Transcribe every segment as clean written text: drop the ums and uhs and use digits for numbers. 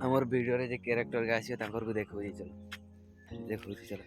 ଆମର ଭିଡ଼ିଓରେ ଯେ କ୍ୟାରେକ୍ଟର ଆସିବେ ତାଙ୍କରକୁ ଦେଖାଉଛି ଚଲ ଦେଖାଉଛି ଚଲ।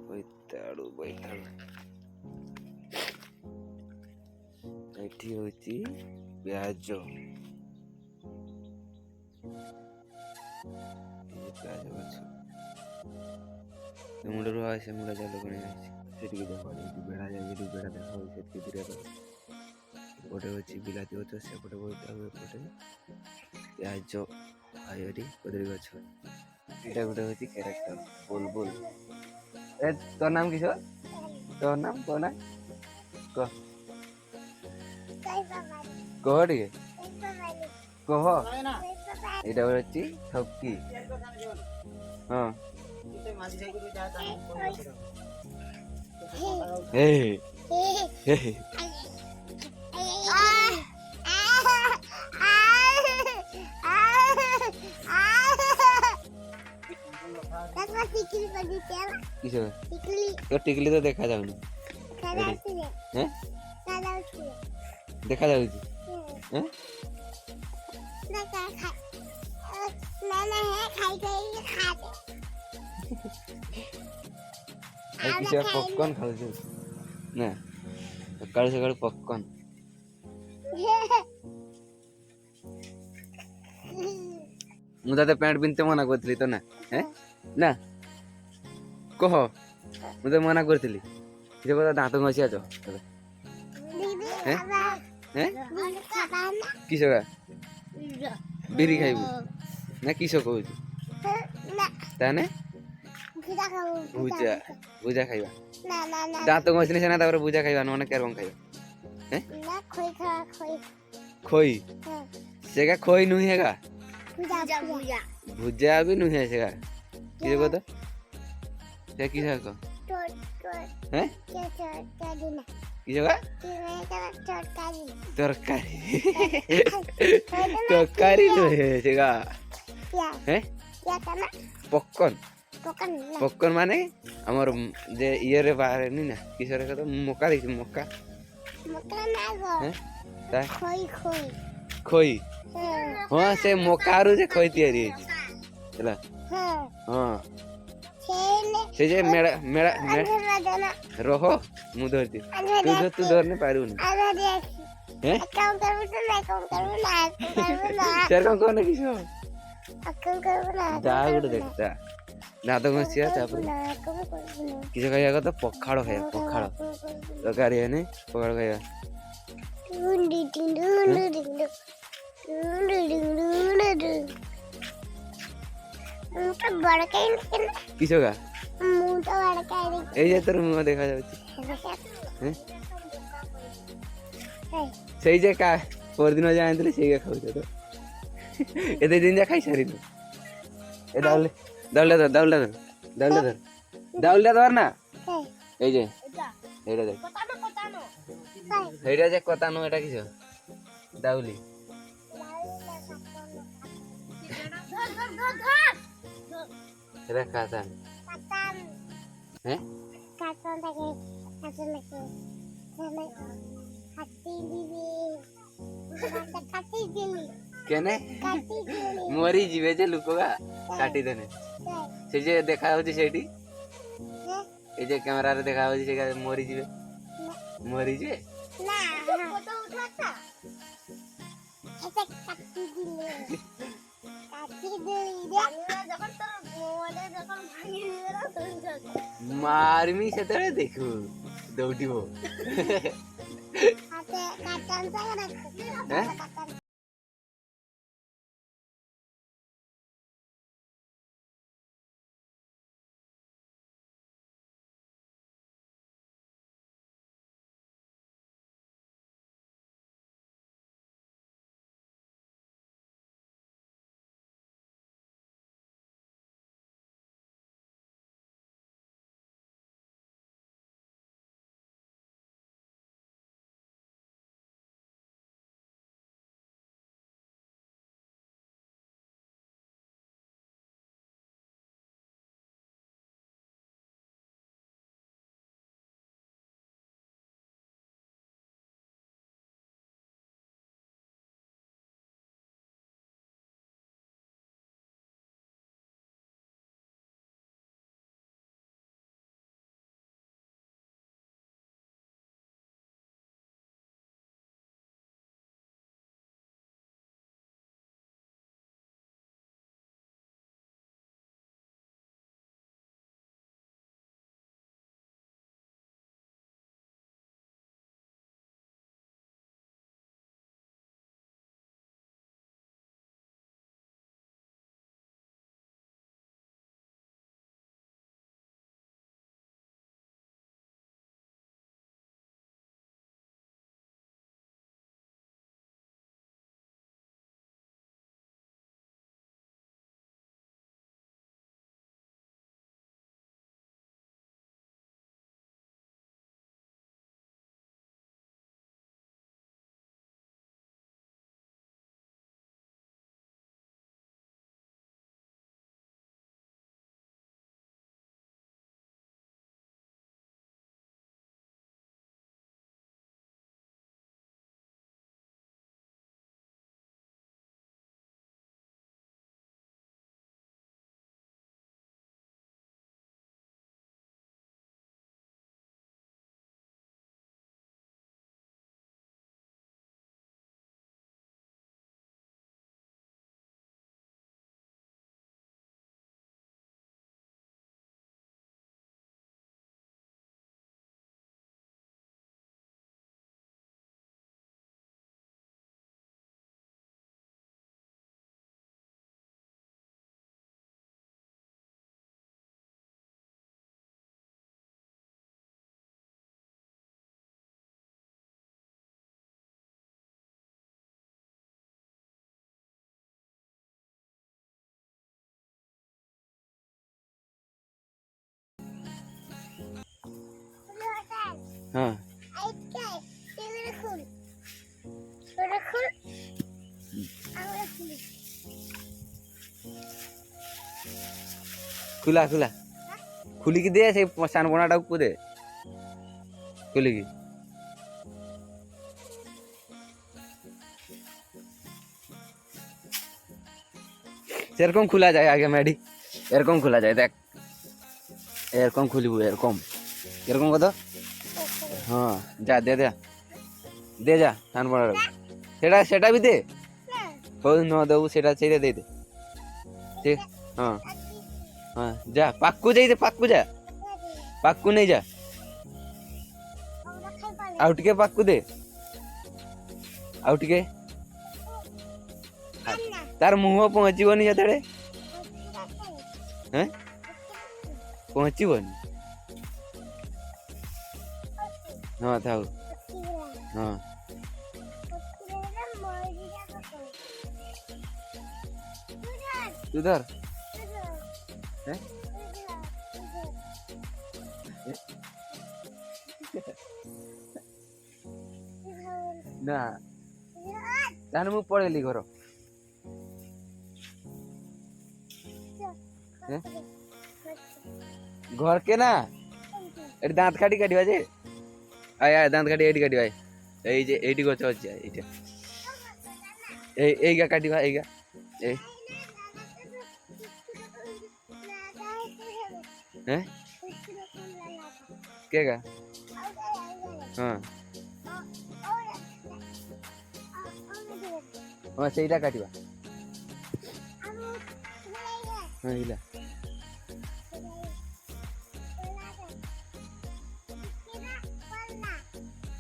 ବୋଇତାଳୁ ବୋଇତାଳୁ ଏଠି ହଉଛି ପିଆଜ ପିଆଜ ଗଛ ସେ ମୁଣ୍ଡରୁ ସେ ମୁଣ୍ଡ ଚାଲ କଣ ଯାଇଛି ସେଠିକି ଦେଖ ବେড়ା ଯାଇଛି ବେড়ା ଦେଖା ହଉଛି ସେଠିକି ଦୂରରେ ଏପଟେ ହଉଛି ବିଲାତି ଗଛ ସେପଟେ ବୋଇତାଳୁ ଏପଟେ ପିଆଜ ଆୟରି କଦଳୀ ଗଛ ଏଇଟା ଗୋଟେ ହଉଛି କ୍ୟାରେକ୍ଟର ବୁଲବୁଲ। ଏ ତୋର ନାମ କିସ? ତୋର ନାମ କହ ନା କହ କହ ଟିକେ କହ। ଏଇଟା ହଉଛି ଠକି ହଁ କିସ ଟିକଲି ତ ଦେଖା ଯାଉନି ଦେଖା ଯାଉଛି କିଛି ପପକର୍ନ ଖାଉଛୁ ନା ସକାଳୁ ସକାଳୁ ପପକର୍ନ ମୁଁ ତତେ ପ୍ୟାଣ୍ଟ ପିନ୍ଧତେ ମନା କରିଥିଲି ତ ନା ନା କହ ମୁଁ ତ ମନା କରିଥିଲି ସେ କଥା ଦାନ୍ତ ଘଷି ଆଛ କିସ ଗା ବିରି ଖାଇବୁ ନା କିସ କହୁଛୁ ତାହେଲେ ଭୁଜା ଭୁଜା ଖାଇବା ଦାନ୍ତ ଘଷିଲେ ସିନା ତାପରେ ଭୁଜା ଖାଇବା ନହେଲେ କେର କଣ ଖାଇବା ଖୋଇ ସେଗା ଖୋଇ ନୁହେଁ ହେଗା ଭୁଜା ବି ନୁହେଁ ସେଗା କିସ କହ ତ ସେ କିସ କହ କିସ ଗା ତରକାରୀ ତରକାରୀ ନୁହେଁ ସେଗା ପପକର୍ନ ପପକର୍ନ ମାନେ ଆମର ଯେ ଇଏରେ ବାହାରେନି ନା କିସରେ କହ ମକା ଦେଖିଛୁ ମକା ଖୋଇ ହଁ ସେ ମକାରୁ ଯେ ଖୋଇ ତିଆରି ହେଇଛି ହେଲା ହଁ ସେ ଯେ ମେଳା ମେଳା ରହ ମୁଁ ଧରିଛି ତୁ ଧରିନି ପାରିବୁନି ସେର କଣ କହନି କିସ ଯା ଗୋଟେ ଦେଖ ଯା ଦାନ୍ତ ଘଷିଆ ତାପରେ କିସ ଖାଇବା କଥା ପଖାଳ ଖାଇବା ପଖାଳ ତରକାରୀ ହେନି ପଖାଳ ଖାଇବା କିସ ଗା ଏଇ ଯେ ତୋର ମୁହଁ ଦେଖା ଯାଉଛି ସେଇ ଯେ ପରଦିନ ଯାହା ଆଣିଥିଲେ ସେଇ ଖାଉଛ ତ ଏତେ ଦିନ ଯା ଖାଇସାରିଲୁ ଏ ଦାଉଲେ ଧର ନା এই যে এইটা দেখ এইটা যে কতানো এটা কিস দাউলি এটা কাতান হ্যাঁ কেনে মরি ଯିବେ ଯେ ଲୋକଗା କାଟି ଦେନେ ସେ ଯେ ଦେଖା ଯାଉଛି ସେଇଠି এই যে ক্যামেরারে দেখা যাচ্ছে সেখানে মরিଯିବେ মরিଯିବେ মারমি সেତେବେଳେ দেখু দৌড়িব हाँ खुला खुला खुली की दे से सान बनाटा को दे खुली की এরকম খোলা যায় আগে ম্যাডি এরকম খোলা যায় দেখ এরকম খুলিব এরকম এরকম কত হ্যাঁ যা দে দে দে যা ধান বড় সেটা সেটা भी দে हो न দেবো সেটা ছেড়ে দে দে ঠিক হ্যাঁ হ্যাঁ যা পাক্কু যাই দে পাক্কু যা পাক্কু নেই যা ଆଉ ଟିକେ ପାକ୍କୁ ଦେ ଆଉ ଟିକେ ତାର ମୁହଁ ପହଞ୍ଚିବନି ଯେତେବେଳେ ହେଁ ପହଞ୍ଚିବନି ହଁ ଥାଉ ହଁ ତୁ ଧର ନା ତାହେଲେ ମୁଁ ପଳେଇଲି ଘର घर के ना এটি দাঁত কাটি কাটিবা যে আয় আয় দাঁত কাটি এটি কাটিবা এই যে এইটি গছ আছে এইটা এই এইগা কাটিবা এইগা এই হ্যাঁ কে গা হ্যাঁ হ্যাঁ সেইটা কাটিবা হ্যাঁ এইলা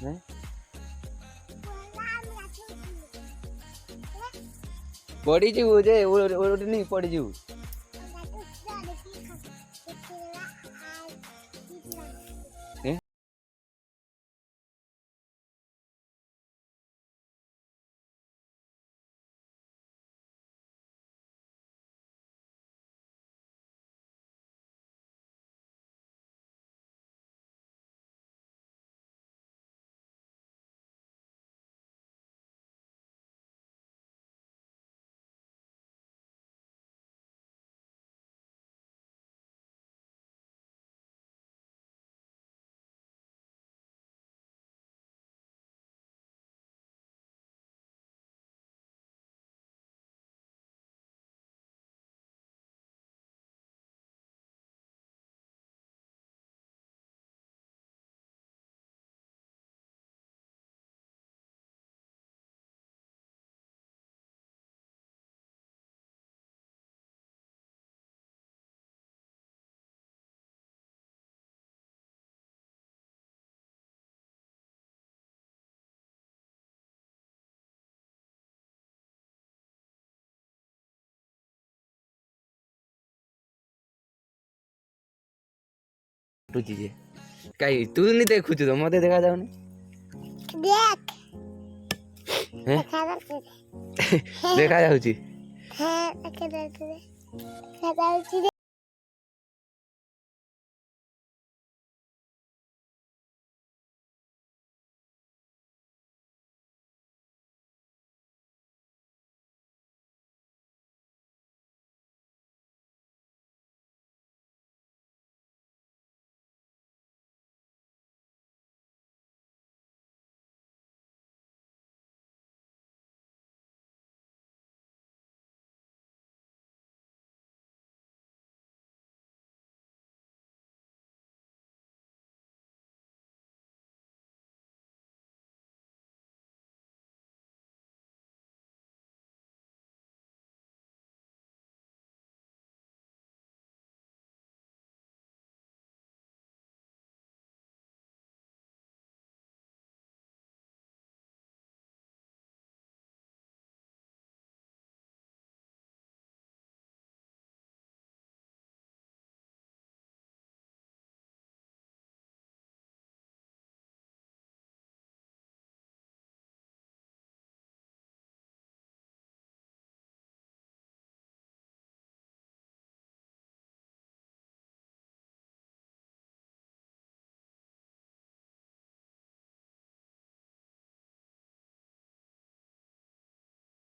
হ্যাঁ ପଡ଼ିଯିବୁ ଯେ ଓଲଟି ନେଇ ପଡ଼ିଯିବୁ ବୁଝିଛି କାଇଁ ତୁ ନି ଦେଖୁଛୁ ତ ମତେ ଦେଖା ଯାଉନି ଦେଖା ଯାଉଛି